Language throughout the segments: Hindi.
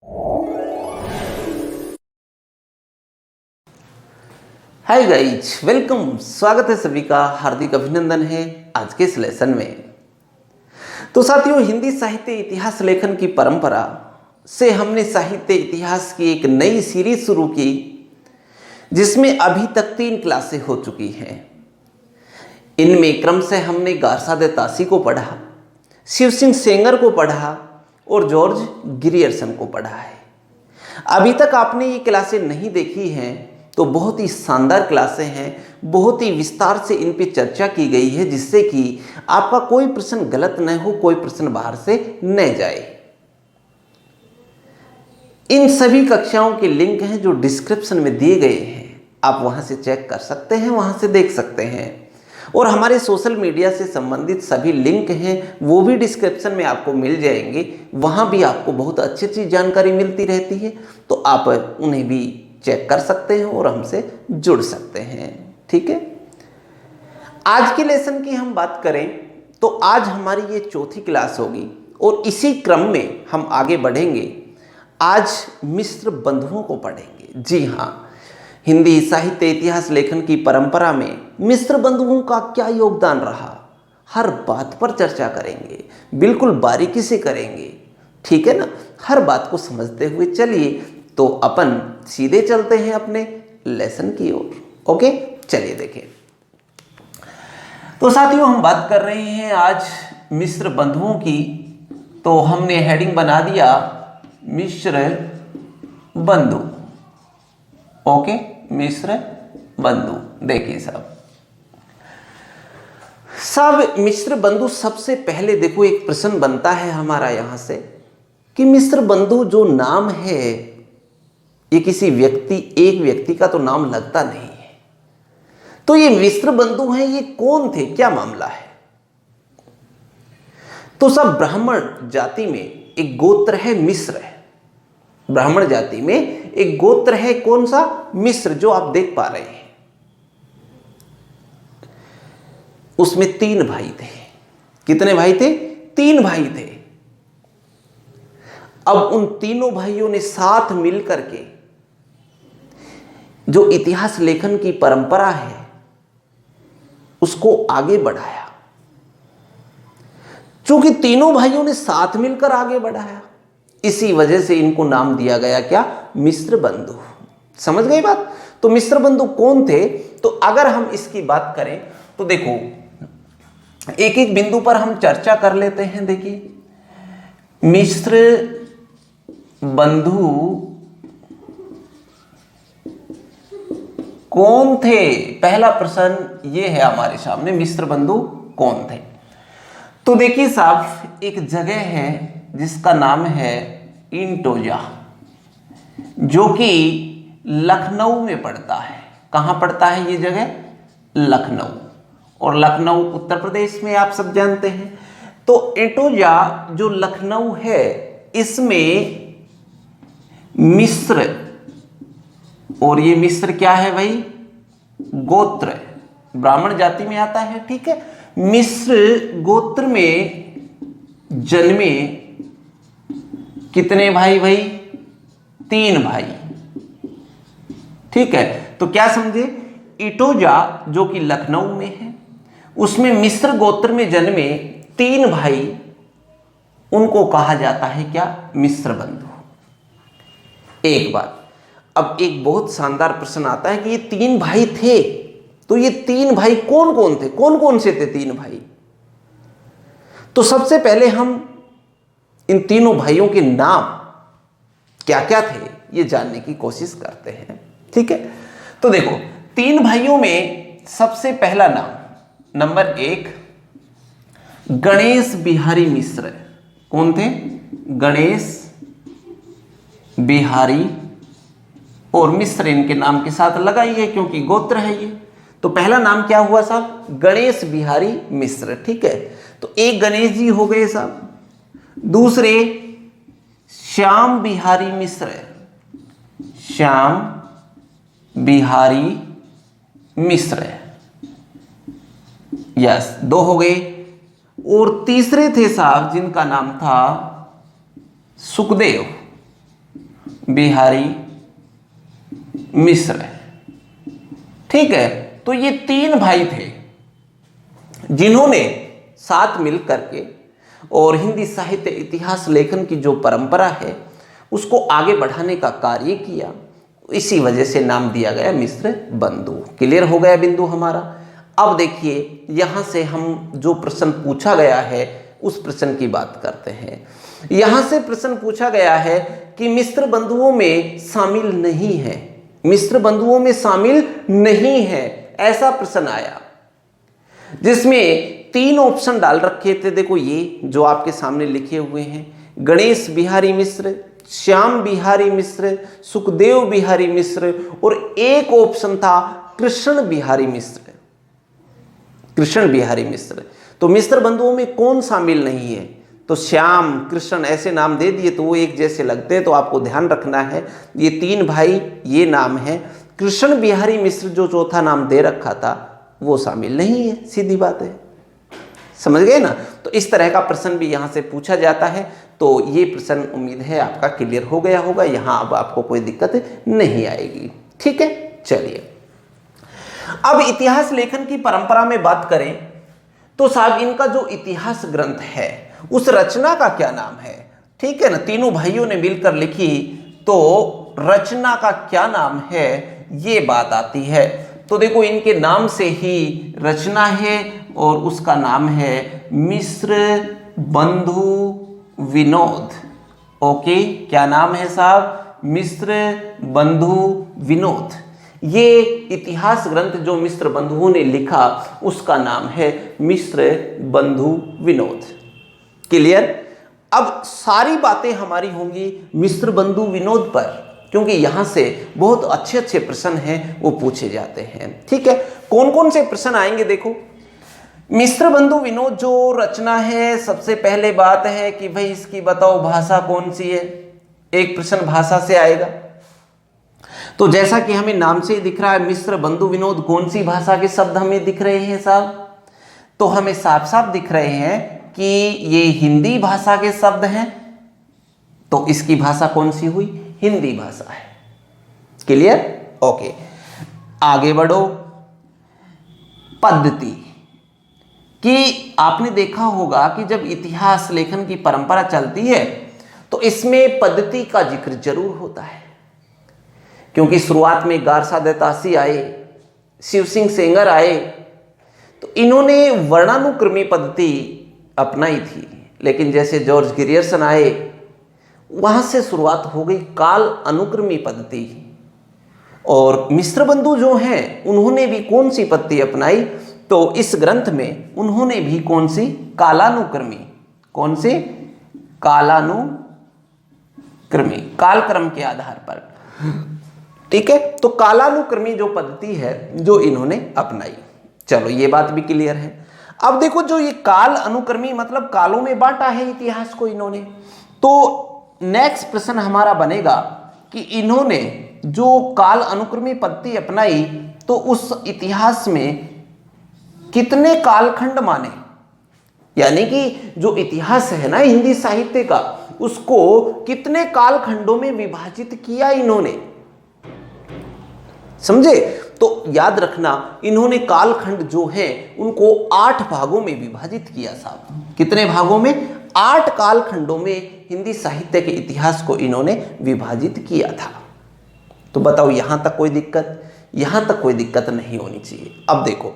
Hi guys, welcome. स्वागत है सभी का, हार्दिक अभिनंदन है आज के इस लेसन में। तो साथियों, हिंदी साहित्य इतिहास लेखन की परंपरा से हमने साहित्य इतिहास की एक नई सीरीज शुरू की, जिसमें अभी तक 3 क्लासें हो चुकी हैं। इनमें क्रम से हमने गारसादे तासी को पढ़ा, शिव सिंह सेंगर को पढ़ा और जॉर्ज ग्रियर्सन को पढ़ा है। अभी तक आपने ये क्लासें नहीं देखी हैं तो बहुत ही शानदार क्लासें हैं, बहुत ही विस्तार से इन पे चर्चा की गई है, जिससे कि आपका कोई प्रश्न गलत न हो, कोई प्रश्न बाहर से न जाए। इन सभी कक्षाओं के लिंक हैं जो डिस्क्रिप्शन में दिए गए हैं, आप वहां से चेक कर सकते हैं, वहां से देख सकते हैं। और हमारे सोशल मीडिया से संबंधित सभी लिंक हैं, वो भी डिस्क्रिप्शन में आपको मिल जाएंगे। वहां भी आपको बहुत अच्छी अच्छी जानकारी मिलती रहती है, तो आप उन्हें भी चेक कर सकते हैं और हमसे जुड़ सकते हैं। ठीक है, आज के लेसन की हम बात करें तो आज हमारी ये चौथी क्लास होगी और इसी क्रम में हम आगे बढ़ेंगे। आज मिश्र बंधुओं को पढ़ेंगे। जी हाँ, हिंदी साहित्य इतिहास लेखन की परंपरा में मिश्र बंधुओं का क्या योगदान रहा, हर बात पर चर्चा करेंगे, बिल्कुल बारीकी से करेंगे। ठीक है ना, हर बात को समझते हुए चलिए, तो अपन सीधे चलते हैं अपने लेसन की ओर। ओके, चलिए देखें। तो साथियों, हम बात कर रहे हैं आज मिश्र बंधुओं की। तो हमने हेडिंग बना दिया मिश्र बंधु। ओके, मिश्र बंधु। देखिए सब मिश्र बंधु, सबसे पहले देखो एक प्रश्न बनता है हमारा यहां से कि मिश्र बंधु जो नाम है, ये किसी एक व्यक्ति का तो नाम लगता नहीं है। तो ये मिश्र बंधु हैं, ये कौन थे, क्या मामला है? तो सब ब्राह्मण जाति में एक गोत्र है मिश्र है। ब्राह्मण जाति में एक गोत्र है, कौन सा? मिश्र, जो आप देख पा रहे हैं। उसमें 3 भाई थे। कितने भाई थे? 3 भाई थे। अब उन तीनों भाइयों ने साथ मिलकर के जो इतिहास लेखन की परंपरा है उसको आगे बढ़ाया। चूंकि तीनों भाइयों ने साथ मिलकर आगे बढ़ाया, इसी वजह से इनको नाम दिया गया क्या? मिश्र बंधु। समझ गए बात? तो मिश्र बंधु कौन थे? तो अगर हम इसकी बात करें तो देखो, एक एक बिंदु पर हम चर्चा कर लेते हैं। देखिए, मिश्र बंधु कौन थे? पहला प्रश्न ये है हमारे सामने, मिश्र बंधु कौन थे? तो देखिए साहब, एक जगह है जिसका नाम है इंटोजा, जो कि लखनऊ में पड़ता है। कहां पड़ता है ये जगह? लखनऊ। और लखनऊ उत्तर प्रदेश में आप सब जानते हैं। तो इंटोजा जो लखनऊ है, इसमें मिश्र, और ये मिश्र क्या है भाई? गोत्र, ब्राह्मण जाति में आता है। ठीक है, मिश्र गोत्र में जन्मे कितने भाई भाई? 3 भाई। ठीक है, तो क्या समझे? इंटोजा जो कि लखनऊ में है, उसमें मिश्र गोत्र में जन्मे 3 भाई, उनको कहा जाता है क्या? मिश्र बंधु। एक बात। अब एक बहुत शानदार प्रश्न आता है कि ये 3 भाई थे, तो ये 3 भाई कौन कौन थे? कौन कौन से थे 3 भाई? तो सबसे पहले हम इन तीनों भाइयों के नाम क्या क्या थे ये जानने की कोशिश करते हैं। ठीक है, तो देखो, 3 भाइयों में सबसे पहला नाम, नंबर 1, गणेश बिहारी मिश्र। कौन थे? गणेश बिहारी, और मिश्र इनके नाम के साथ लगाई है क्योंकि गोत्र है ये। तो पहला नाम क्या हुआ साहब? गणेश बिहारी मिश्र। ठीक है, तो एक गणेश जी हो गए साहब, दूसरे श्याम बिहारी मिश्र, श्याम बिहारी मिश्र, यस, 2 हो गए। और तीसरे थे साहब जिनका नाम था सुखदेव, बिहारी मिश्र। ठीक है, तो ये 3 भाई थे जिन्होंने साथ मिल करके और हिंदी साहित्य इतिहास लेखन की जो परंपरा है उसको आगे बढ़ाने का कार्य किया। इसी वजह से नाम दिया गया मिश्र बंधु। क्लियर हो गया बिंदु हमारा। अब देखिए यहां से हम जो प्रश्न पूछा गया है उस प्रश्न की बात करते हैं। यहां से प्रश्न पूछा गया है कि मिश्र बंधुओं में शामिल नहीं है, मिश्र बंधुओं में शामिल नहीं है, ऐसा प्रश्न आया जिसमें 3 ऑप्शन डाल रखे थे। देखो ये जो आपके सामने लिखे हुए हैं, गणेश बिहारी मिश्र, श्याम बिहारी मिश्र, सुखदेव बिहारी मिश्र और एक ऑप्शन था कृष्ण बिहारी मिश्र, कृष्ण बिहारी मिश्र। तो मिश्र बंधुओं में कौन शामिल नहीं है? तो श्याम कृष्ण ऐसे नाम दे दिए तो वो एक जैसे लगते हैं, तो आपको ध्यान रखना है ये 3 भाई ये नाम है। कृष्ण बिहारी मिश्र जो चौथा नाम दे रखा था वो शामिल नहीं है, सीधी बात है, समझ गए ना। तो इस तरह का प्रश्न भी यहाँ से पूछा जाता है। तो ये प्रश्न उम्मीद है आपका क्लियर हो गया होगा, यहाँ अब आपको कोई दिक्कत नहीं आएगी। ठीक है, चलिए अब इतिहास लेखन की परंपरा में बात करें तो साहब इनका जो इतिहास ग्रंथ है उस रचना का क्या नाम है? ठीक है ना, तीनों भाइयों ने मिलकर लिखी तो रचना का क्या नाम है ये बात आती है। तो देखो इनके नाम से ही रचना है और उसका नाम है मिश्र बंधु विनोद। ओके, क्या नाम है साहब? मिश्र बंधु विनोद। ये इतिहास ग्रंथ जो मिश्र बंधुओं ने लिखा उसका नाम है मिश्र बंधु विनोद। क्लियर? अब सारी बातें हमारी होंगी मिश्र बंधु विनोद पर, क्योंकि यहां से बहुत अच्छे अच्छे प्रश्न हैं वो पूछे जाते हैं। ठीक है, कौन कौन से प्रश्न आएंगे देखो। मिश्र बंधु विनोद जो रचना है, सबसे पहले बात है कि भाई इसकी बताओ भाषा कौन सी है। एक प्रश्न भाषा से आएगा। तो जैसा कि हमें नाम से ही दिख रहा है मिश्र बंधु विनोद, कौन सी भाषा के शब्द हमें दिख रहे हैं साहब? तो हमें साफ साफ दिख रहे हैं कि ये हिंदी भाषा के शब्द हैं। तो इसकी भाषा कौन सी हुई? हिंदी भाषा है। क्लियर? ओके, आगे बढ़ो। पद्धति कि आपने देखा होगा कि जब इतिहास लेखन की परंपरा चलती है तो इसमें पद्धति का जिक्र जरूर होता है, क्योंकि शुरुआत में गारसा दत्तासी आए, शिव सिंह सेंगर आए, तो इन्होंने वर्णानुक्रमी पद्धति अपनाई थी। लेकिन जैसे जॉर्ज ग्रियर्सन आए वहां से शुरुआत हो गई काल अनुक्रमी पद्धति। और मिश्र बंधु जो हैं उन्होंने भी कौन सी पद्धति अपनाई? तो इस ग्रंथ में उन्होंने भी कौन सी? कालानुक्रमी। कौन सी? कालानुक्रमी, कालक्रम के आधार पर। ठीक है, तो कालानुक्रमी जो पद्धति है जो इन्होंने अपनाई। चलो ये बात भी क्लियर है। अब देखो जो ये काल अनुक्रमी मतलब कालों में बांटा है इतिहास को इन्होंने। तो नेक्स्ट प्रश्न हमारा बनेगा कि इन्होंने जो काल अनुक्रमी पद्धति अपनाई तो उस इतिहास में कितने कालखंड माने, यानी कि जो इतिहास है ना हिंदी साहित्य का उसको कितने कालखंडों में विभाजित किया इन्होंने, समझे? तो याद रखना इन्होंने कालखंड जो है उनको 8 भागों में विभाजित किया साहब। कितने भागों में? 8 कालखंडों में हिंदी साहित्य के इतिहास को इन्होंने विभाजित किया था। तो बताओ यहां तक कोई दिक्कत? यहां तक कोई दिक्कत नहीं होनी चाहिए। अब देखो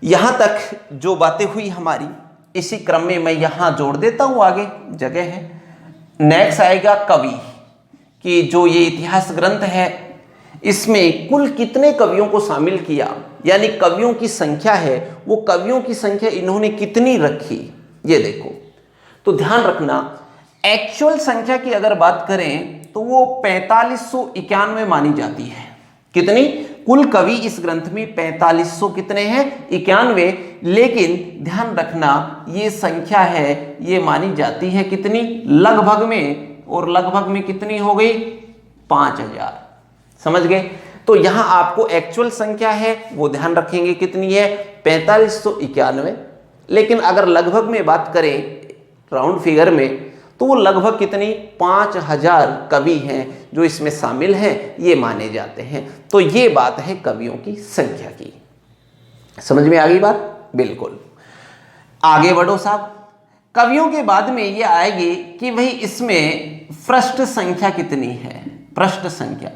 यहां तक जो बातें हुई हमारी, इसी क्रम में मैं यहां जोड़ देता हूं, आगे जगह है। नेक्स्ट आएगा कवि, कि जो ये इतिहास ग्रंथ है इसमें कुल कितने कवियों को शामिल किया, यानी कवियों की संख्या है वो कवियों की संख्या इन्होंने कितनी रखी, ये देखो। तो ध्यान रखना एक्चुअल संख्या की अगर बात करें तो वो 4591 मानी जाती है। कितनी? कुल कवि इस ग्रंथ में 4500 कितने हैं? 91। लेकिन ध्यान रखना ये संख्या है ये मानी जाती है कितनी? लगभग में, और लगभग में कितनी हो गई? 5000। समझ गए? तो यहां आपको एक्चुअल संख्या है वो ध्यान रखेंगे कितनी है? 4591। लेकिन अगर लगभग में बात करें राउंड फिगर में तो वो लगभग कितनी 5000 कवि हैं जो इसमें शामिल हैं, ये माने जाते हैं। तो ये बात है कवियों की संख्या की। समझ में आ गई बात? बिल्कुल। आगे बढ़ो साहब। कवियों के बाद में ये आएगी कि भाई इसमें पृष्ठ संख्या कितनी है। पृष्ठ संख्या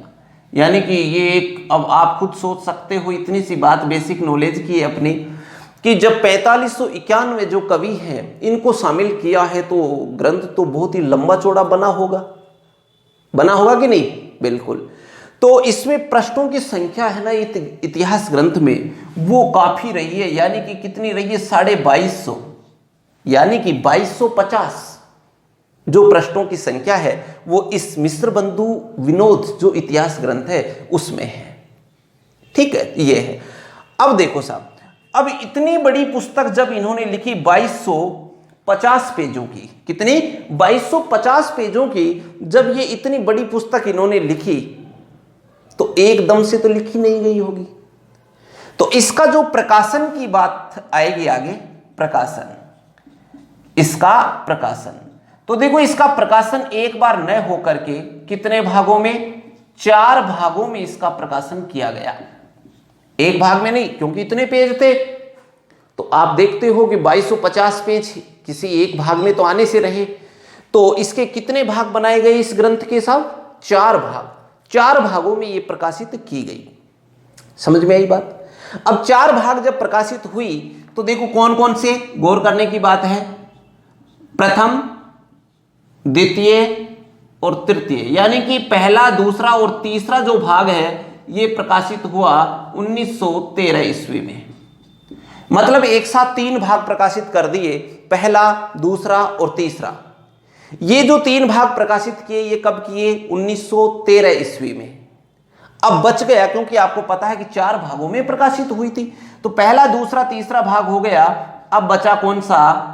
यानी कि ये एक, अब आप खुद सोच सकते हो, इतनी सी बात बेसिक नॉलेज की है अपनी, कि जब 4591 जो कवि हैं इनको शामिल किया है तो ग्रंथ तो बहुत ही लंबा चौड़ा बना होगा कि नहीं? बिल्कुल। तो इसमें पृष्ठों की संख्या है ना इतिहास ग्रंथ में वो काफी रही है, यानी कि कितनी रही है 2250, यानी कि 2250 जो पृष्ठों की संख्या है वो इस मिस्र बंधु विनोद जो इतिहास ग्रंथ है उसमें है। ठीक है, ये है। अब देखो साहब, अब इतनी बड़ी पुस्तक जब इन्होंने लिखी 2250 पेजों की, कितनी 2250 पेजों की, जब ये इतनी बड़ी पुस्तक इन्होंने लिखी तो एकदम से तो लिखी नहीं गई होगी। तो इसका जो प्रकाशन की बात आएगी आगे, प्रकाशन, इसका प्रकाशन, तो देखो इसका प्रकाशन एक बार न होकर के कितने भागों में, 4 भागों में इसका प्रकाशन किया गया। एक भाग में नहीं, क्योंकि इतने पेज थे। तो आप देखते हो कि 2250 पेज किसी एक भाग में तो आने से रहे। तो इसके कितने भाग बनाए गए इस ग्रंथ के साथ? 4 भाग। 4 भागों में ये प्रकाशित की गई। समझ में आई बात? अब 4 भाग जब प्रकाशित हुई तो देखो कौन कौन से गौर करने की बात है। प्रथम, द्वितीय और तृतीय, यानी कि पहला, दूसरा और तीसरा जो भाग है ये प्रकाशित हुआ 1913 ईस्वी में। मतलब एक साथ 3 भाग प्रकाशित कर दिए, पहला, दूसरा और तीसरा। ये जो 3 भाग प्रकाशित किए ये कब किए? 1913 ईस्वी में। अब बच गया, क्योंकि आपको पता है कि 4 भागों में प्रकाशित हुई थी, तो पहला, दूसरा, तीसरा भाग हो गया। अब बचा कौन सा?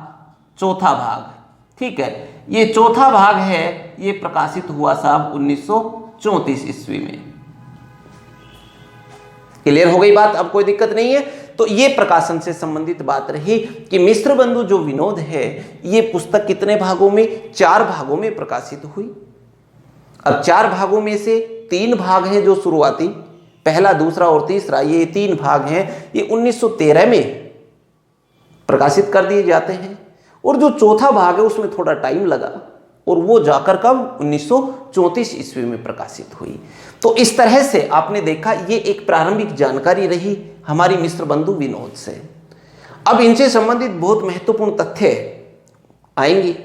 चौथा भाग। ठीक है, ये चौथा भाग है, ये प्रकाशित हुआ साहब 1934 ईस्वी में। क्लियर हो गई बात? अब कोई दिक्कत नहीं है। तो ये प्रकाशन से संबंधित बात रही कि मिस्र बंधु जो विनोद है ये पुस्तक कितने भागों में? 4 भागों में प्रकाशित हुई। अब 4 भागों में से 3 भाग हैं जो शुरुआती, पहला, दूसरा और तीसरा, ये 3 भाग हैं, ये 1913 में प्रकाशित कर दिए जाते हैं। और जो चौथा भाग है उसमें थोड़ा टाइम लगा, और वो जाकर कब? 1934 ईस्वी में प्रकाशित हुई। तो इस तरह से आपने देखा, ये एक प्रारंभिक जानकारी रही हमारी मिस्र बंधु विनोद से। अब इनसे संबंधित बहुत महत्वपूर्ण तथ्य आएंगे,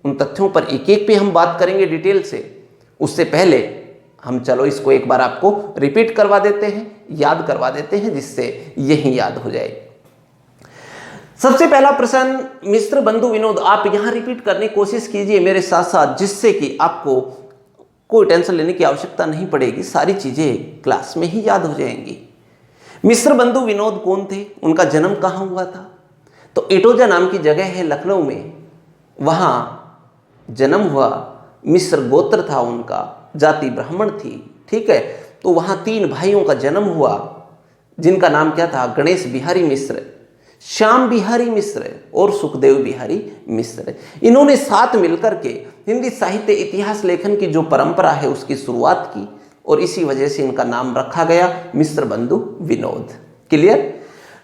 उन तथ्यों पर एक एक पे हम बात करेंगे डिटेल से। उससे पहले हम चलो इसको एक बार आपको रिपीट करवा देते हैं, याद करवा देते हैं, जिससे यही याद हो जाए। सबसे पहला प्रश्न, मिस्र बंधु विनोद, आप यहां रिपीट करने की कोशिश कीजिए मेरे साथ साथ, जिससे कि आपको कोई टेंशन लेने की आवश्यकता नहीं पड़ेगी, सारी चीजें क्लास में ही याद हो जाएंगी। मिस्र बंधु विनोद कौन थे? उनका जन्म कहाँ हुआ था? तो इटोजा नाम की जगह है लखनऊ में, वहां जन्म हुआ। मिस्र गोत्र था उनका, जाति ब्राह्मण थी। ठीक है, तो वहां 3 भाइयों का जन्म हुआ, जिनका नाम क्या था? गणेश बिहारी मिश्र, श्याम बिहारी मिश्र और सुखदेव बिहारी मिश्र। इन्होंने साथ मिलकर के हिंदी साहित्य इतिहास लेखन की जो परंपरा है उसकी शुरुआत की, और इसी वजह से इनका नाम रखा गया मिस्र बंधु विनोद। क्लियर?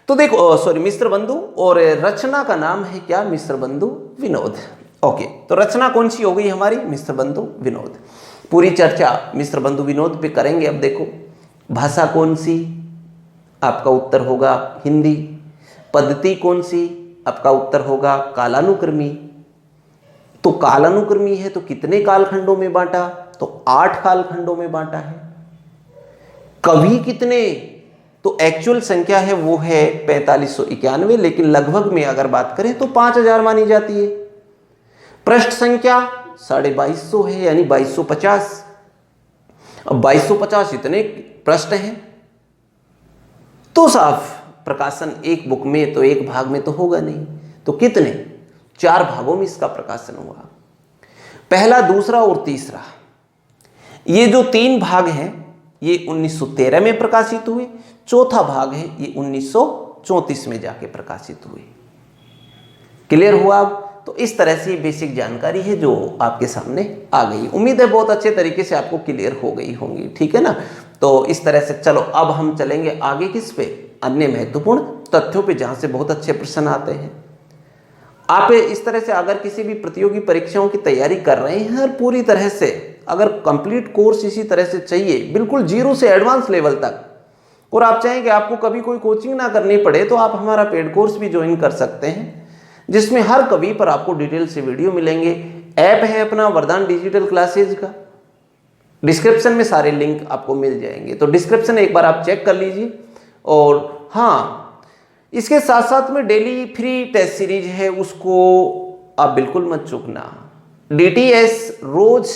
तो देखो मिस्र बंधु, और रचना का नाम है क्या? मिस्र बंधु विनोद। ओके, तो रचना कौन सी हो गई हमारी? मिस्र बंधु विनोद। पूरी चर्चा मिस्र बंधु विनोद पे करेंगे। अब देखो, भाषा कौन सी? आपका उत्तर होगा हिंदी। पद्धति कौन सी? आपका उत्तर होगा कालानुक्रमी। तो कालानुक्रमी है तो कितने कालखंडों में बांटा? तो 8 कालखंडों में बांटा है। कवि कितने? तो एक्चुअल संख्या है वो है 4591, लेकिन लगभग में अगर बात करें तो 5000 मानी जाती है। पृष्ठ संख्या 2250 है, यानी 2250। अब 2250 इतने पृष्ठ हैं तो साफ प्रकाशन एक बुक में तो एक भाग में तो होगा नहीं, तो कितने? 4 भागों में इसका प्रकाशन हुआ, पहला, दूसरा और तीसरा। ये जो 3 भाग हैं ये 1913 में प्रकाशित हुए, चौथा भाग है ये 1934 में जाके प्रकाशित हुए। क्लियर हुआ? अब तो इस तरह से बेसिक जानकारी है जो आपके सामने आ गई। उम्मीद है बहुत अच्छे तरीके से आपको क्लियर हो गई होंगी, ठीक है ना। तो इस तरह से चलो अब हम चलेंगे आगे किस पे, अन्य महत्वपूर्ण तथ्यों पे, जहां से बहुत अच्छे प्रश्न आते हैं। आप इस तरह से अगर किसी भी प्रतियोगी परीक्षाओं की तैयारी कर रहे हैं और पूरी तरह से अगर कंप्लीट कोर्स इसी तरह से चाहिए, बिल्कुल जीरो से एडवांस लेवल तक, और आप चाहें कि आपको कभी कोई कोचिंग ना करनी पड़े, तो आप हमारा पेड कोर्स भी ज्वाइन कर सकते हैं, जिसमें हर कवि पर आपको डिटेल से वीडियो मिलेंगे। ऐप है अपना वरदान डिजिटल क्लासेज का, डिस्क्रिप्शन में सारे लिंक आपको मिल जाएंगे, तो डिस्क्रिप्शन एक बार आप चेक कर लीजिए। और हाँ, इसके साथ साथ में डेली फ्री टेस्ट सीरीज है, उसको आप बिल्कुल मत चूकना। DTS रोज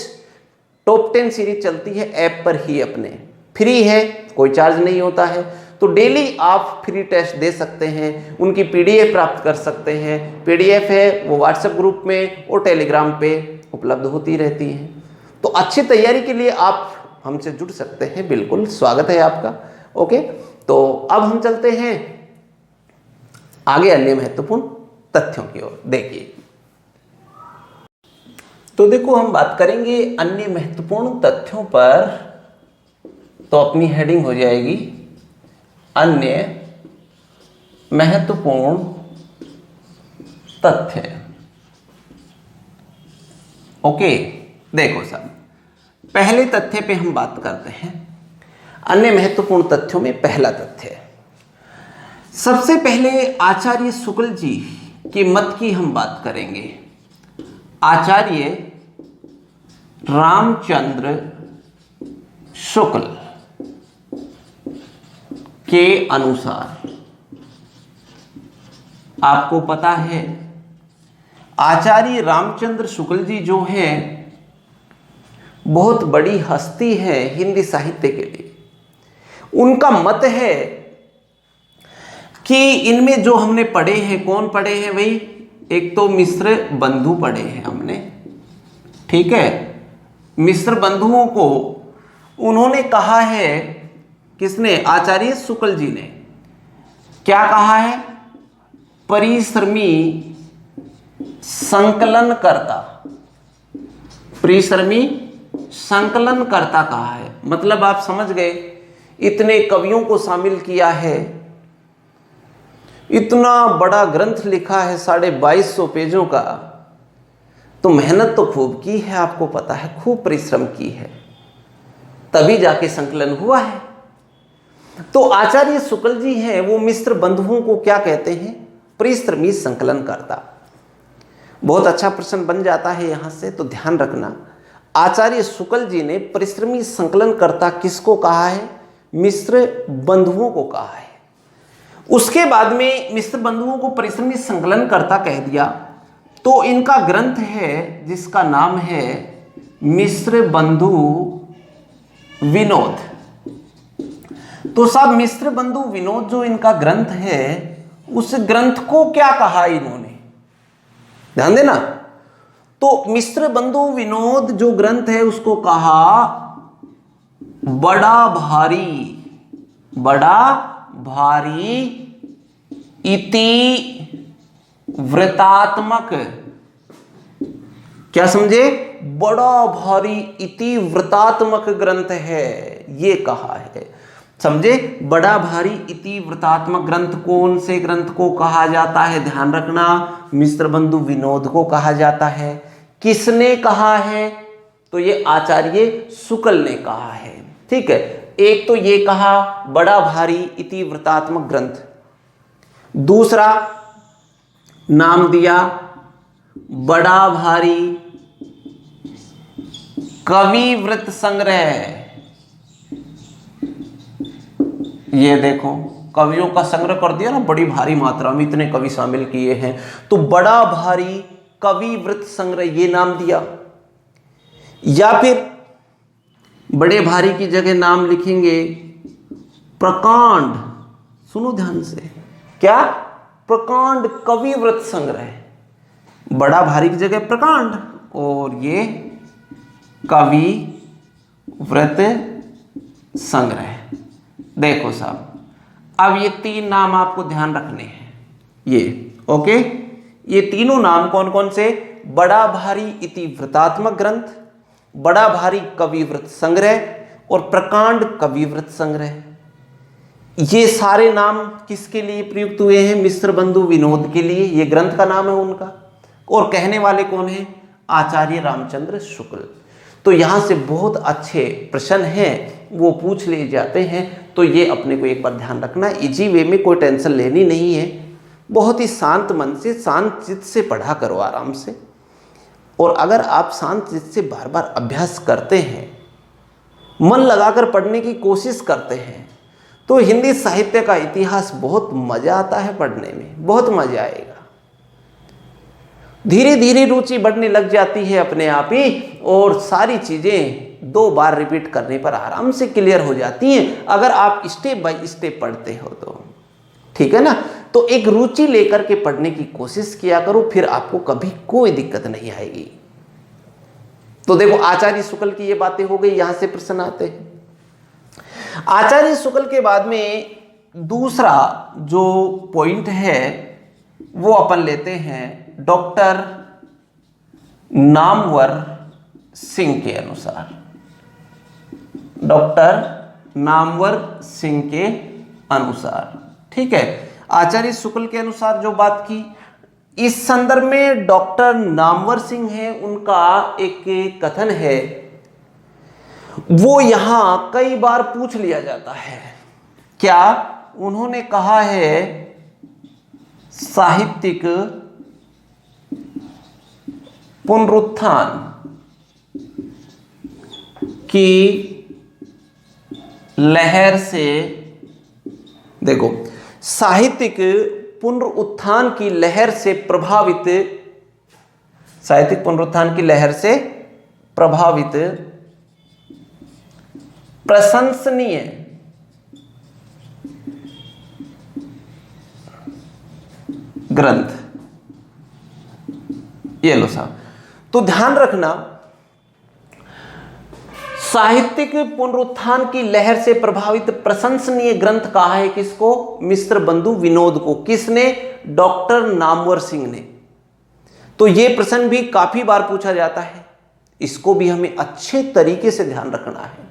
टॉप 10 सीरीज चलती है ऐप पर ही, अपने फ्री है, कोई चार्ज नहीं होता है। तो डेली आप फ्री टेस्ट दे सकते हैं, उनकी PDF प्राप्त कर सकते हैं। PDF है वो व्हाट्सएप ग्रुप में और टेलीग्राम पे उपलब्ध होती रहती हैं। तो अच्छी तैयारी के लिए आप हमसे जुड़ सकते हैं, बिल्कुल स्वागत है आपका। ओके, तो अब हम चलते हैं आगे अन्य महत्वपूर्ण तथ्यों की ओर। देखिए, तो देखो हम बात करेंगे अन्य महत्वपूर्ण तथ्यों पर, तो अपनी हेडिंग हो जाएगी अन्य महत्वपूर्ण तथ्य। ओके, देखो साहब, पहले तथ्य पे हम बात करते हैं। अन्य महत्वपूर्ण तथ्यों में पहला तथ्य, सबसे पहले आचार्य शुक्ल जी के मत की हम बात करेंगे। आचार्य रामचंद्र शुक्ल के अनुसार, आपको पता है आचार्य रामचंद्र शुक्ल जी जो हैं बहुत बड़ी हस्ती है हिंदी साहित्य के लिए। उनका मत है कि इनमें जो हमने पढ़े हैं, कौन पढ़े हैं भाई, एक तो मिश्र बंधु पढ़े हैं हमने, ठीक है। मिश्र बंधुओं को उन्होंने कहा है, किसने, आचार्य शुक्ल जी ने क्या कहा है, परिश्रमी संकलनकर्ता, परिश्रमी संकलनकर्ता कहा है। मतलब आप समझ गए, इतने कवियों को शामिल किया है, इतना बड़ा ग्रंथ लिखा है 2250 पेजों का, तो मेहनत तो खूब की है, आपको पता है, खूब परिश्रम की है, तभी जाके संकलन हुआ है। तो आचार्य शुक्ल जी हैं, वो मिश्र बंधुओं को क्या कहते हैं, परिश्रमी संकलनकर्ता। बहुत अच्छा प्रश्न बन जाता है यहां से, तो ध्यान रखना। आचार्य शुक्ल जी ने परिश्रमी संकलनकर्ता किसको कहा है, मिश्र बंधुओं को कहा है। उसके बाद में मिश्र बंधुओं को परिश्रमी संकलनकर्ता कह दिया, तो इनका ग्रंथ है जिसका नाम है मिश्र बंधु विनोद। तो साहब मिश्र बंधु विनोद जो इनका ग्रंथ है, उस ग्रंथ को क्या कहा इन्होंने, ध्यान देना। तो मिश्र बंधु विनोद जो ग्रंथ है उसको कहा बड़ा भारी, बड़ा भारी इति वृतात्मक, क्या समझे, बड़ा भारी इति वृतात्मक ग्रंथ है, ये कहा है, समझे। बड़ा भारी इति वृतात्मक ग्रंथ कौन से ग्रंथ को कहा जाता है, ध्यान रखना, मिश्र बंधु विनोद को कहा जाता है। किसने कहा है, तो ये आचार्य शुक्ल ने कहा है, ठीक है। एक तो ये कहा बड़ा भारी इति वृतात्मक ग्रंथ, दूसरा नाम दिया बड़ा भारी कवि वृत्त संग्रह। ये देखो, कवियों का संग्रह कर दिया ना, बड़ी भारी मात्रा में इतने कवि शामिल किए हैं, तो बड़ा भारी कवि वृत्त संग्रह ये नाम दिया। या फिर बड़े भारी की जगह नाम लिखेंगे प्रकांड, सुनो ध्यान से, क्या, प्रकांड कवि वृत्त संग्रह, बड़ा भारी की जगह प्रकांड, और ये कवि वृत्त संग्रह। देखो साहब, अब ये तीन नाम आपको ध्यान रखने हैं, ये ओके, ये तीनों नाम कौन कौन से? बड़ा भारी इतिवृत्तात्मक ग्रंथ, बड़ा भारी कविवृत्त संग्रह और प्रकांड कविवृत्त संग्रह। ये सारे नाम किसके लिए प्रयुक्त हुए हैं? मिश्र बंधु विनोद के लिए। ये ग्रंथ का नाम है उनका। और कहने वाले कौन हैं? आचार्य रामचंद्र शुक्ल। तो यहां से बहुत अच्छे प्रश्न हैं वो पूछ लिए जाते हैं, तो ये अपने को एक बार ध्यान रखना। इजी वे में, कोई टेंशन लेनी नहीं है। बहुत ही शांत मन से, शांत चित्त से पढ़ा करो आराम से। और अगर आप शांत चित्त से बार बार अभ्यास करते हैं, मन लगाकर पढ़ने की कोशिश करते हैं, तो हिंदी साहित्य का इतिहास बहुत मजा आता है पढ़ने में, बहुत मजा आएगा। धीरे धीरे रुचि बढ़ने लग जाती है अपने आप ही, और सारी चीजें 2 बार रिपीट करने पर आराम से क्लियर हो जाती हैं, अगर आप स्टेप बाय स्टेप पढ़ते हो तो। ठीक है ना? तो एक रुचि लेकर के पढ़ने की कोशिश किया करो, फिर आपको कभी कोई दिक्कत नहीं आएगी। तो देखो, आचार्य शुक्ल की ये बातें हो गई, यहां से प्रश्न आते हैं। आचार्य शुक्ल के बाद में दूसरा जो पॉइंट है वो अपन लेते हैं डॉक्टर नामवर सिंह के अनुसार। डॉक्टर नामवर सिंह के अनुसार, ठीक है, आचार्य शुक्ल के अनुसार जो बात की, इस संदर्भ में डॉक्टर नामवर सिंह है, उनका एक कथन है, वो यहां कई बार पूछ लिया जाता है। क्या? उन्होंने कहा है साहित्यिक पुनरुत्थान की लहर से, देखो, साहित्यिक पुनरुत्थान की लहर से प्रभावित, साहित्यिक पुनरुत्थान की लहर से प्रभावित प्रशंसनीय ग्रंथ, ये लो साहब। तो ध्यान रखना, साहित्यिक पुनरुत्थान की लहर से प्रभावित प्रशंसनीय ग्रंथ कहा है किसको? मिश्र बंधु विनोद को। किसने? डॉक्टर नामवर सिंह ने। तो यह प्रश्न भी काफी बार पूछा जाता है, इसको भी हमें अच्छे तरीके से ध्यान रखना है।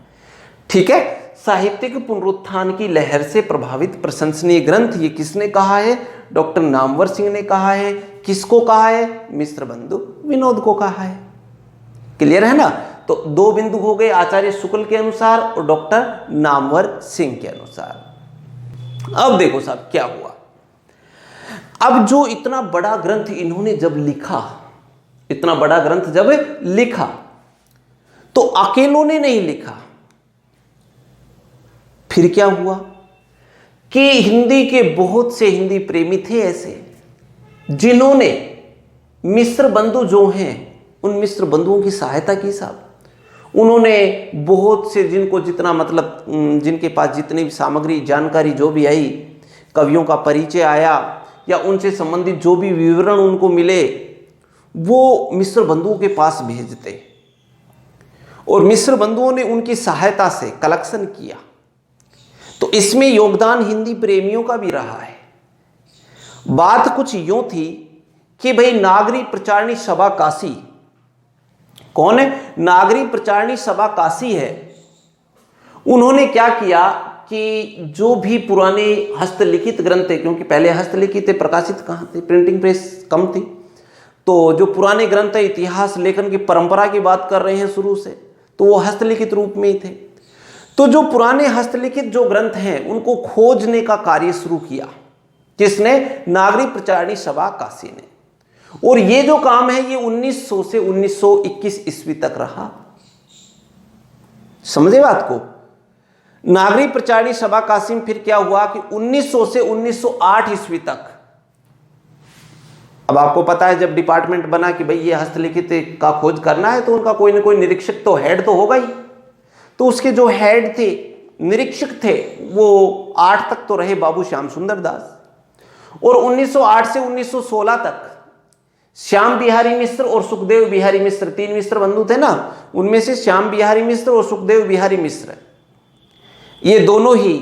ठीक है, साहित्यिक पुनरुत्थान की लहर से प्रभावित प्रशंसनीय ग्रंथ, ये किसने कहा है? डॉक्टर नामवर सिंह ने कहा है। किसको कहा है? मिश्र बंधु विनोद को कहा है। क्लियर है ना? तो 2 बिंदु हो गए, आचार्य शुक्ल के अनुसार और डॉक्टर नामवर सिंह के अनुसार। अब देखो साहब क्या हुआ। अब जो इतना बड़ा ग्रंथ इन्होंने जब लिखा, इतना बड़ा ग्रंथ जब लिखा, तो अकेलों ने नहीं लिखा। फिर क्या हुआ कि हिंदी के बहुत से हिंदी प्रेमी थे ऐसे, जिन्होंने मिश्र बंधु जो हैं, उन मिश्र बंधुओं की सहायता की साहब। उन्होंने बहुत से, जिनको जितना मतलब, जिनके पास जितनी भी सामग्री, जानकारी जो भी आई, कवियों का परिचय आया या उनसे संबंधित जो भी विवरण उनको मिले, वो मिश्र बंधुओं के पास भेजते, और मिश्र बंधुओं ने उनकी सहायता से कलेक्शन किया। तो इसमें योगदान हिंदी प्रेमियों का भी रहा है। बात कुछ यूं थी कि भाई नागरी प्रचारणी सभा काशी, कौन है? नागरी प्रचारणी सभा काशी है। उन्होंने क्या किया कि जो भी पुराने हस्तलिखित ग्रंथ थे, क्योंकि पहले हस्तलिखित प्रकाशित कहाँ थे, प्रिंटिंग प्रेस कम थी, तो जो पुराने ग्रंथ है, इतिहास लेखन की परंपरा की बात कर रहे हैं शुरू से, तो वो हस्तलिखित रूप में ही थे। तो जो पुराने हस्तलिखित जो ग्रंथ हैं, उनको खोजने का कार्य शुरू किया। किसने? नागरी प्रचारणी सभा काशी ने। और ये जो काम है, ये 1900 से 1921 ईस्वी तक रहा। समझे बात को? नागरी प्रचारणी सभा काशी में फिर क्या हुआ कि 1900 से 1908 ईस्वी तक, अब आपको पता है जब डिपार्टमेंट बना कि भाई ये हस्तलिखित का खोज करना है, तो उनका कोई ना कोई निरीक्षक तो हेड तो होगा ही। तो उसके जो हेड थे, निरीक्षक थे, वो 8 तक तो रहे बाबू श्याम सुंदर दास, और 1908 से 1916 तक श्याम बिहारी मिश्र और सुखदेव बिहारी मिश्र, 3 मिश्र बंधु थे ना, उनमें से श्याम बिहारी मिश्र और सुखदेव बिहारी मिश्र, ये दोनों ही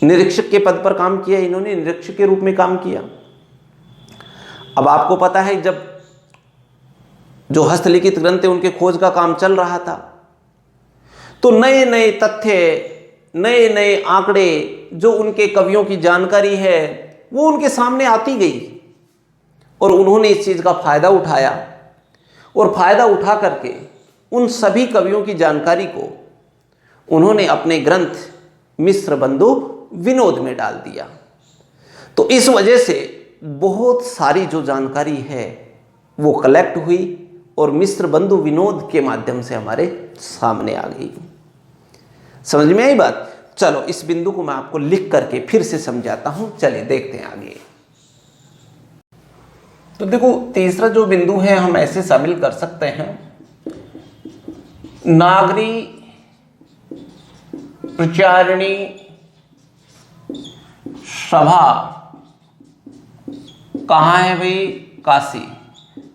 निरीक्षक के पद पर काम किया। इन्होंने निरीक्षक के रूप में काम किया। अब आपको पता है जब जो हस्तलिखित ग्रंथ है उनके खोज का काम चल रहा था, तो नए नए तथ्य, नए नए आंकड़े, जो उनके कवियों की जानकारी है वो उनके सामने आती गई और उन्होंने इस चीज़ का फायदा उठाया और फायदा उठा करके उन सभी कवियों की जानकारी को उन्होंने अपने ग्रंथ मिस्र बंधु विनोद में डाल दिया। तो इस वजह से बहुत सारी जो जानकारी है वो कलेक्ट हुई और मिस्र बंधु विनोद के माध्यम से हमारे सामने आ गई। समझ में आई बात? चलो इस बिंदु को मैं आपको लिख करके फिर से समझाता हूं, चलिए देखते हैं आगे। तो देखो तीसरा जो बिंदु है हम ऐसे शामिल कर सकते हैं, नागरी प्रचारिणी सभा कहाँ है भाई? काशी।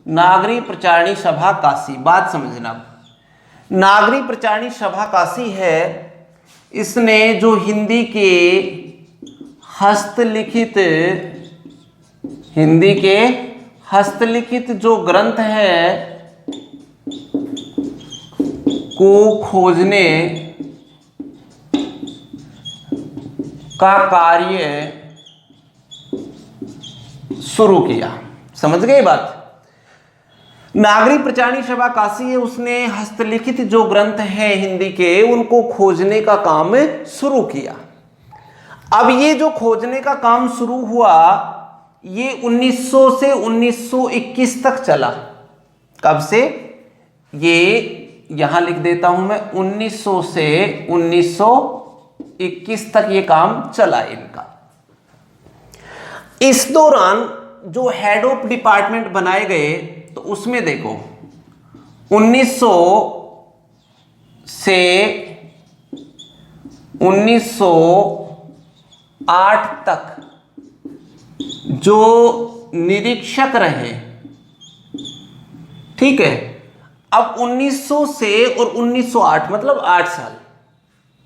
नागरी प्रचारिणी सभा काशी, बात समझना। नागरी प्रचारिणी सभा काशी है, इसने जो हिंदी के हस्तलिखित जो ग्रंथ है को खोजने का कार्य शुरू किया। समझ गए बात? नागरी प्रचारिणी सभा काशी है, उसने हस्तलिखित जो ग्रंथ हैं हिंदी के उनको खोजने का काम शुरू किया। अब ये जो खोजने का काम शुरू हुआ ये 1900 से 1921 तक चला। कब से? ये यहां लिख देता हूं मैं, 1900 से 1921 तक ये काम चला इनका। इस दौरान जो हेड ऑफ डिपार्टमेंट बनाए गए तो उसमें देखो 1900 से 1908 तक जो निरीक्षक रहे, ठीक है। अब 1900 से और 1908 मतलब 8 साल,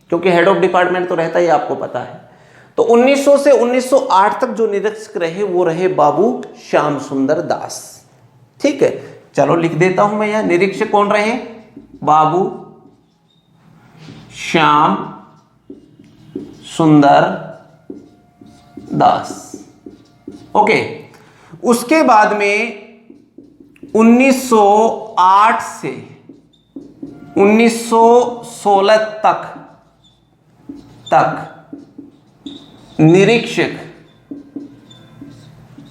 क्योंकि हेड ऑफ डिपार्टमेंट तो रहता ही आपको पता है। तो 1900 से 1908 तक जो निरीक्षक रहे वो रहे बाबू श्याम सुंदर दास। ठीक है, चलो लिख देता हूं मैं यहां, निरीक्षक कौन रहे? बाबू श्याम सुंदर दास। ओके, उसके बाद में 1908 से 1916 तक निरीक्षक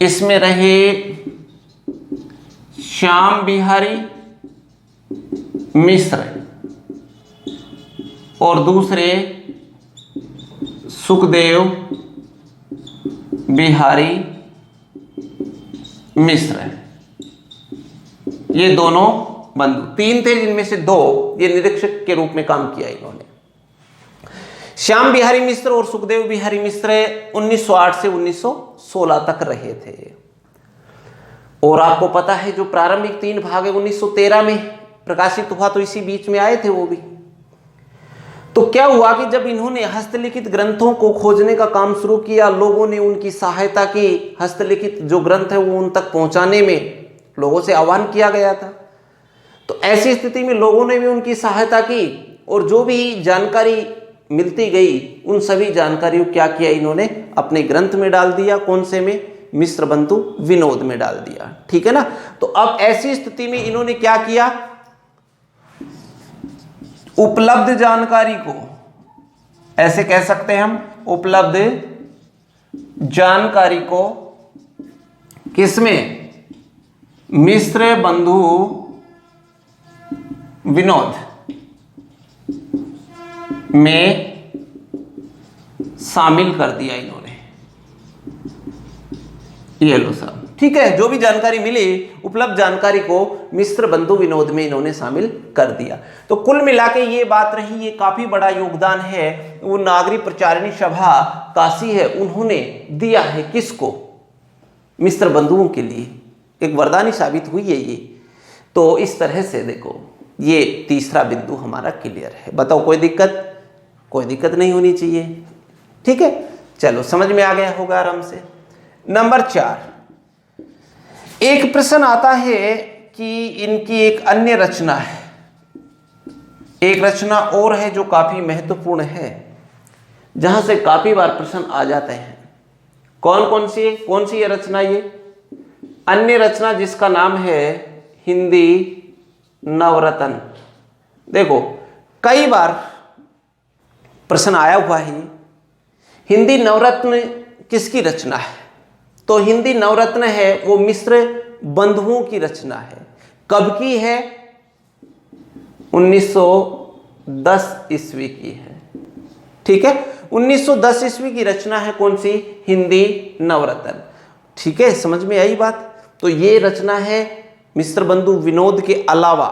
इसमें रहे श्याम बिहारी मिश्र और दूसरे सुखदेव बिहारी मिश्र। ये दोनों बंधु, 3 थे जिनमें से 2 ये निरीक्षक के रूप में काम किया इन्होंने। श्याम बिहारी मिश्र और सुखदेव बिहारी मिश्र 1908 से 1916 तक रहे थे। और आपको पता है जो प्रारंभिक 3 भाग 1913 में प्रकाशित हुआ, तो इसी बीच में आए थे वो भी। तो क्या हुआ कि जब इन्होंने हस्तलिखित ग्रंथों को खोजने का काम शुरू किया, लोगों ने उनकी सहायता की। हस्तलिखित जो ग्रंथ है वो उन तक पहुंचाने में लोगों से आह्वान किया गया था। तो ऐसी स्थिति में लोगों ने भी उनकी सहायता की और जो भी जानकारी मिलती गई उन सभी जानकारियों क्या किया इन्होंने अपने ग्रंथ में डाल दिया। कौन से में? मिस्र बंधु विनोद में डाल दिया। ठीक है ना। तो अब ऐसी स्थिति में इन्होंने क्या किया, उपलब्ध जानकारी को, ऐसे कह सकते हैं हम, उपलब्ध जानकारी को किसमें? मिस्र बंधु विनोद में शामिल कर दिया इन्होंने। ये लो साहब, ठीक है। जो भी जानकारी मिली उपलब्ध जानकारी को मिस्र बंधु विनोद में इन्होंने शामिल कर दिया। तो कुल मिला के ये बात रही, ये काफी बड़ा योगदान है वो नागरी प्रचारिणी सभा काशी है उन्होंने दिया है। किसको? मिस्र बंधुओं के लिए एक वरदानी साबित हुई है ये। तो इस तरह से देखो ये तीसरा बिंदु हमारा क्लियर है। बताओ कोई दिक्कत? कोई दिक्कत नहीं होनी चाहिए। ठीक है, चलो समझ में आ गया होगा आराम से। नंबर 4, एक प्रश्न आता है कि इनकी एक अन्य रचना है, एक रचना और है जो काफी महत्वपूर्ण है, जहां से काफी बार प्रश्न आ जाते हैं। कौन सी ये रचना? ये अन्य रचना जिसका नाम है हिंदी नवरत्न। देखो कई बार प्रश्न आया हुआ है, हिंदी नवरत्न किसकी रचना है? तो हिंदी नवरत्न है वो मिश्र बंधुओं की रचना है। कब की है? 1910 ईस्वी की है। ठीक है, 1910 ईस्वी की रचना है। कौन सी? हिंदी नवरत्न। ठीक है, समझ में आई बात? तो ये रचना है मिश्र बंधु विनोद के अलावा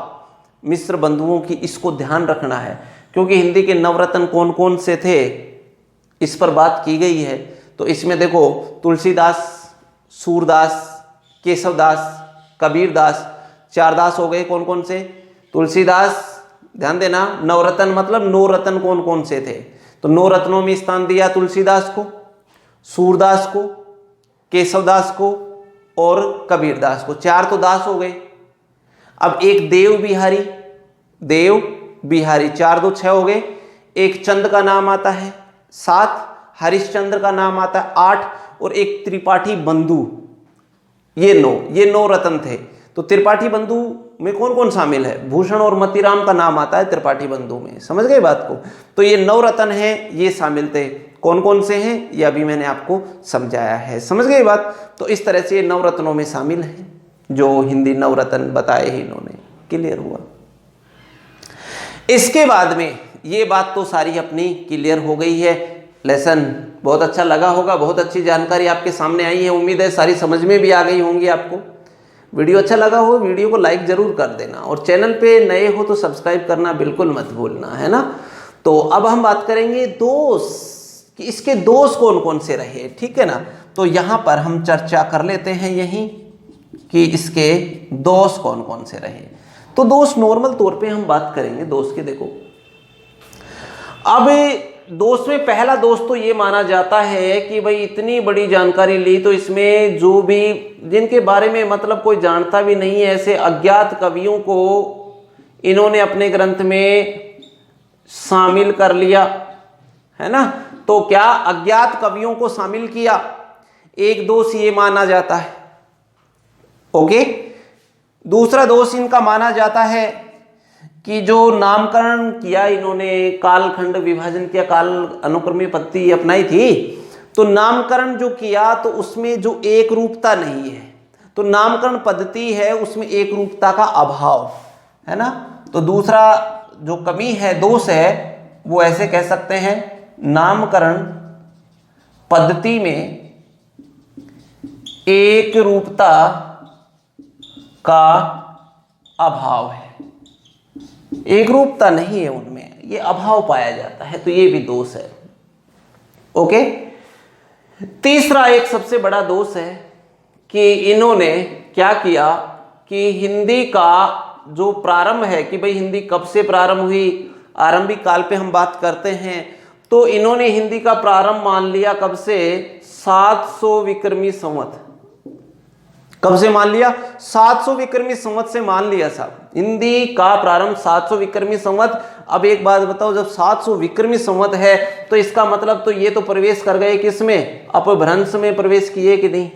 मिश्र बंधुओं की, इसको ध्यान रखना है, क्योंकि हिंदी के नवरत्न कौन कौन से थे इस पर बात की गई है। तो इसमें देखो तुलसीदास, सूरदास, केशवदास, कबीरदास, 4 दास हो गए। कौन कौन से? तुलसीदास, ध्यान देना, नवरत्न मतलब 9 रत्न कौन कौन से थे? तो 9 रत्नों में स्थान दिया तुलसीदास को, सूरदास को, केशवदास को और कबीरदास को। 4 तो दास हो गए। अब एक देव बिहारी, 4 दो 6 हो गए। एक चंद का नाम आता है 7, हरिश्चंद्र का नाम आता है 8 और एक त्रिपाठी बंधु, ये 9 रत्न थे। तो त्रिपाठी बंधु में कौन कौन शामिल है? भूषण और मतीराम का नाम आता है त्रिपाठी बंधु में। समझ गए बात को? तो ये 9 रत्न हैं, ये शामिल थे। कौन कौन से हैं ये अभी मैंने आपको समझाया है। समझ गए बात? तो इस तरह से ये 9 रत्नों में शामिल हैं, जो हिंदी नवरत्न बताए ही इन्होंने। क्लियर हुआ? इसके बाद में ये बात तो सारी अपनी क्लियर हो गई है। लेसन बहुत अच्छा लगा होगा, बहुत अच्छी जानकारी आपके सामने आई है। उम्मीद है सारी समझ में भी आ गई होंगी आपको। वीडियो अच्छा लगा हो वीडियो को लाइक जरूर कर देना, और चैनल पे नए हो तो सब्सक्राइब करना बिल्कुल मत भूलना, है ना। तो अब हम बात करेंगे दोष, कि इसके दोष कौन कौन से रहे। ठीक है ना, तो यहाँ पर हम चर्चा कर लेते हैं यहीं कि इसके दोष कौन कौन से रहे। तो दोष नॉर्मल तौर पे हम बात करेंगे दोष के। देखो अब दोष में पहला दोष तो ये माना जाता है कि भाई इतनी बड़ी जानकारी ली, तो इसमें जो भी जिनके बारे में मतलब कोई जानता भी नहीं है, ऐसे अज्ञात कवियों को इन्होंने अपने ग्रंथ में शामिल कर लिया, है ना। तो क्या अज्ञात कवियों को शामिल किया, एक दोष ये माना जाता है। ओके, दूसरा दोष इनका माना जाता है कि जो नामकरण किया इन्होंने, कालखंड विभाजन किया, काल अनुक्रमी पद्धति अपनाई थी, तो नामकरण जो किया तो उसमें जो एक रूपता नहीं है, तो नामकरण पद्धति है उसमें एक रूपता का अभाव, है ना। तो दूसरा जो कमी है, दोष है, वो ऐसे कह सकते हैं नामकरण पद्धति में एक रूपता का अभाव है, एक रूपता नहीं है उनमें, ये अभाव पाया जाता है, तो ये भी दोष है। ओके, तीसरा एक सबसे बड़ा दोष है कि इन्होंने क्या किया कि हिंदी का जो प्रारंभ है कि भाई हिंदी कब से प्रारंभ हुई, आरंभिक काल पे हम बात करते हैं, तो इन्होंने हिंदी का प्रारंभ मान लिया कब से, 700 विक्रमी संवत। कब से मान लिया? 700 विक्रमी संवत से मान लिया साहब, हिंदी का प्रारंभ 700 विक्रमी संवत। अब एक बात बताओ, जब 700 विक्रमी संवत है तो इसका मतलब तो ये तो प्रवेश कर गए किसमें, अपभ्रंश में प्रवेश किए कि नहीं।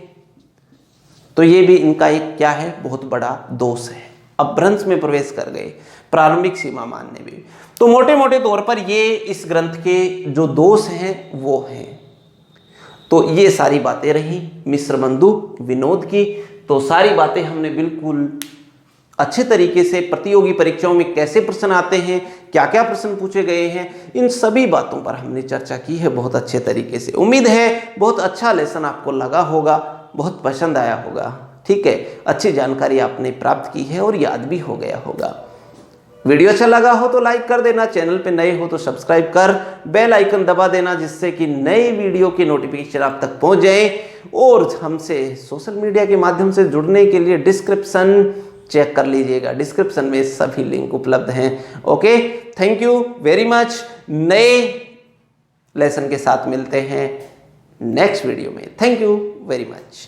तो ये भी इनका एक क्या है, बहुत बड़ा दोष है, अपभ्रंश में प्रवेश कर गए, प्रारंभिक सीमा मानने में। तो मोटे मोटे तौर पर ये इस ग्रंथ के जो दोष हैं वो हैं। तो ये सारी बातें रही मिश्र बंधु विनोद की। तो सारी बातें हमने बिल्कुल अच्छे तरीके से, प्रतियोगी परीक्षाओं में कैसे प्रश्न आते हैं, क्या क्या प्रश्न पूछे गए हैं, इन सभी बातों पर हमने चर्चा की है बहुत अच्छे तरीके से। उम्मीद है बहुत अच्छा लेसन आपको लगा होगा, बहुत पसंद आया होगा। ठीक है, अच्छी जानकारी आपने प्राप्त की है और याद भी हो गया होगा। वीडियो अच्छा लगा हो तो लाइक कर देना, चैनल पे नए हो तो सब्सक्राइब कर बेल आइकन दबा देना, जिससे कि नई वीडियो की नोटिफिकेशन आप तक पहुंच जाए। और हमसे सोशल मीडिया के माध्यम से जुड़ने के लिए डिस्क्रिप्शन चेक कर लीजिएगा, डिस्क्रिप्शन में सभी लिंक उपलब्ध हैं। Okay, thank you very much. नए लेसन के साथ मिलते हैं नेक्स्ट वीडियो में। Thank you very much.